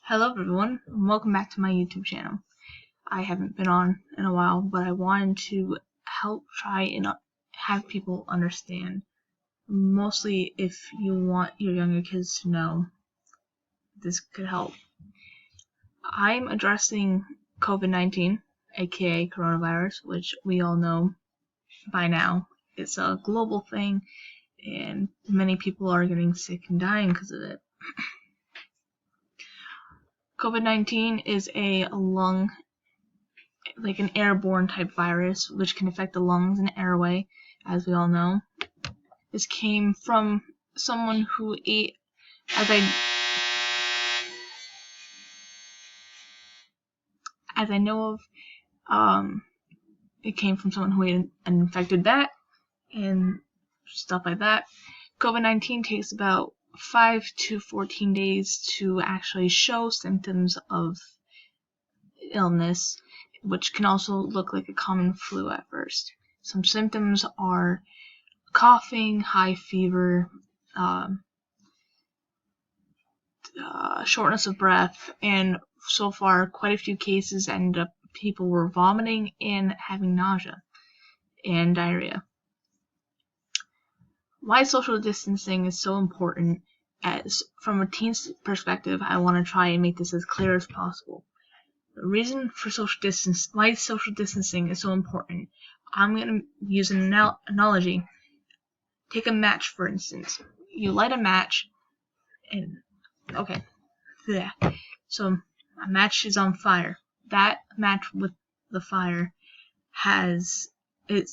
Hello everyone, and welcome back to my YouTube channel. I haven't been on in a while, but I wanted to help try and have people understand, mostly if you want your younger kids to know this could help. I'm addressing COVID-19, aka coronavirus, which we all know by now. It's a global thing, and many people are getting sick and dying because of it. COVID-19 is an airborne type virus, which can affect the lungs and airway, as we all know. This came from someone who ate, as I know of, it came from someone who ate an infected bat and stuff like that. COVID-19 takes about 5 to 14 days to actually show symptoms of illness, which can also look like a common flu at first. Some symptoms are coughing, high fever, shortness of breath, and so far quite a few cases ended up people were vomiting and having nausea and diarrhea. Why social distancing is so important, as from a teen's perspective, I want to try and make this as clear as possible. The reason for why social distancing is so important, I'm going to use an analogy. Take a match, for instance. You light a match, and so a match is on fire. That match with the fire has the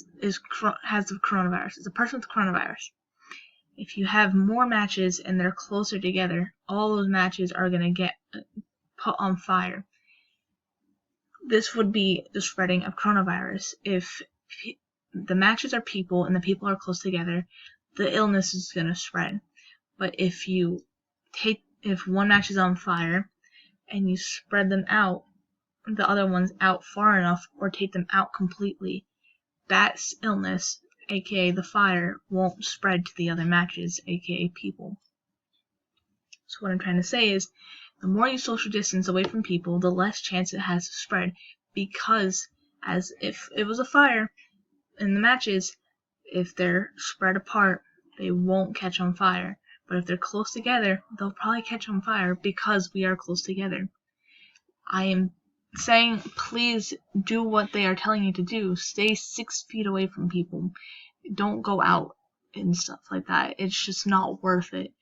coronavirus. It's a person with coronavirus. If you have more matches and they're closer together, all those matches are going to get put on fire. This would be the spreading of coronavirus. If the matches are people and the people are close together, the illness is going to spread. But if one match is on fire and you spread them out, the other ones out far enough, or take them out completely, that illness, aka the fire, won't spread to the other matches, aka people. So what I'm trying to say is, the more you social distance away from people, the less chance it has to spread, because as if it was a fire in the matches, if they're spread apart, they won't catch on fire. But if they're close together, they'll probably catch on fire because we are close together. I am saying, please do what they are telling you to do. Stay 6 feet away from people. Don't go out and stuff like that. It's just not worth it.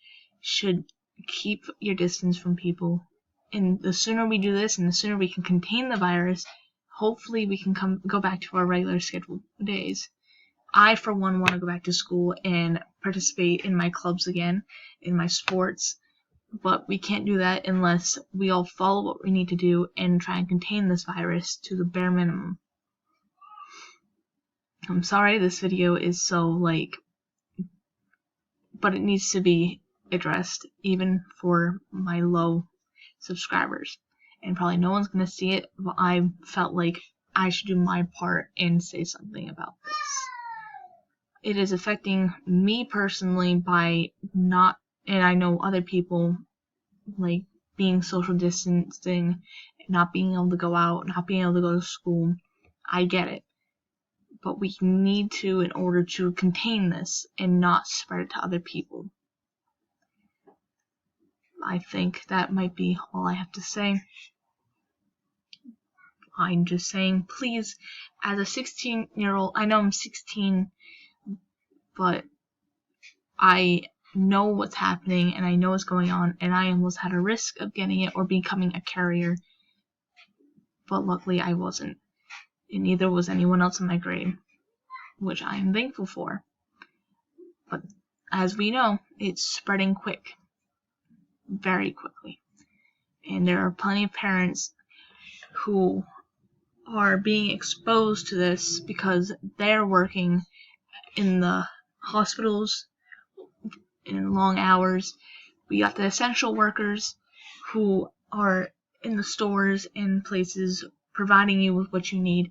Should keep your distance from people. And the sooner we do this, and the sooner we can contain the virus, hopefully we can go back to our regular scheduled days. I, for one, want to go back to school and participate in my clubs again, in my sports, but we can't do that unless we all follow what we need to do and try and contain this virus to the bare minimum. I'm sorry this video is so, but it needs to be addressed, even for my low subscribers. And probably no one's going to see it, but I felt like I should do my part and say something about this. It is affecting me personally by not, and I know other people, being social distancing, not being able to go out, not being able to go to school. I get it. But we need to, in order to contain this and not spread it to other people. I think that might be all I have to say. I'm just saying, please, as a 16-year-old, I know I'm 16, but I know what's happening and I know what's going on, and I almost had a risk of getting it or becoming a carrier, but luckily I wasn't, and neither was anyone else in my grade, which I am thankful for. But as we know, it's spreading quick, very quickly, and there are plenty of parents who are being exposed to this because they're working in the hospitals in long hours. We got the essential workers who are in the stores and places providing you with what you need,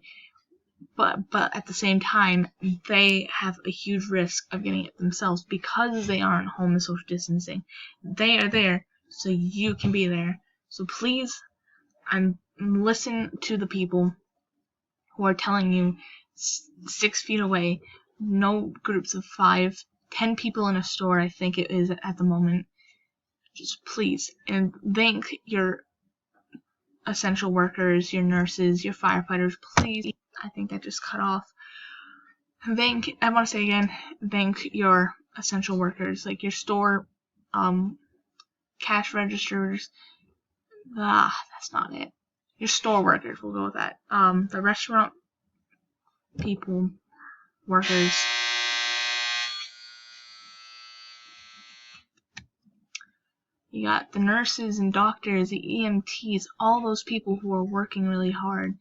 but at the same time they have a huge risk of getting it themselves because they aren't home and social distancing. They are there so you can be there, So please, listen to the people who are telling you 6 feet away, no groups of 5, 10 people in a store, I think it is at the moment. Just please, and thank your essential workers, your nurses, your firefighters, please. I think I just cut off. I want to say again, thank your essential workers, like your store, cash registers. That's not it. Your store workers, we'll go with that. The restaurant people, workers. You got the nurses and doctors, the EMTs, all those people who are working really hard.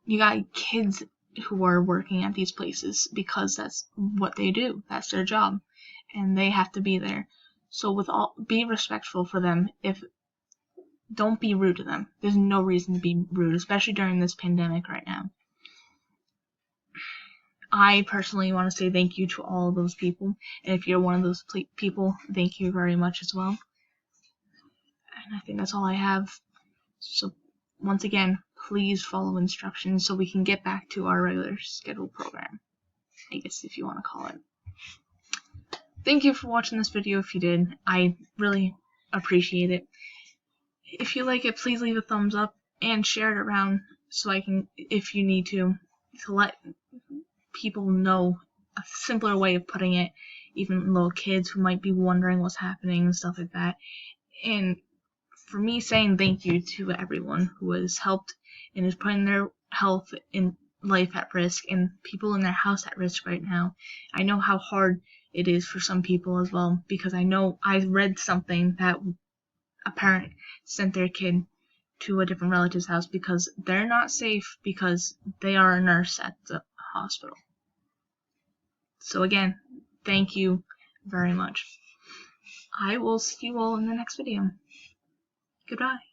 You got kids who are working at these places because that's what they do. That's their job. And they have to be there. So be respectful for them. Don't be rude to them. There's no reason to be rude, especially during this pandemic right now. I personally want to say thank you to all of those people. And if you're one of those people, thank you very much as well. And I think that's all I have. So once again, please follow instructions so we can get back to our regular scheduled program, I guess if you want to call it. Thank you for watching this video if you did. I really appreciate it. If you like it, please leave a thumbs up and share it around so I can, if you need to let people know a simpler way of putting it, even little kids who might be wondering what's happening and stuff like that. And for me, saying thank you to everyone who has helped and is putting their health and life at risk and people in their house at risk right now. I know how hard it is for some people as well, because I know I read something that a parent sent their kid to a different relative's house because they're not safe because they are a nurse at the hospital. So again, thank you very much. I will see you all in the next video. Goodbye.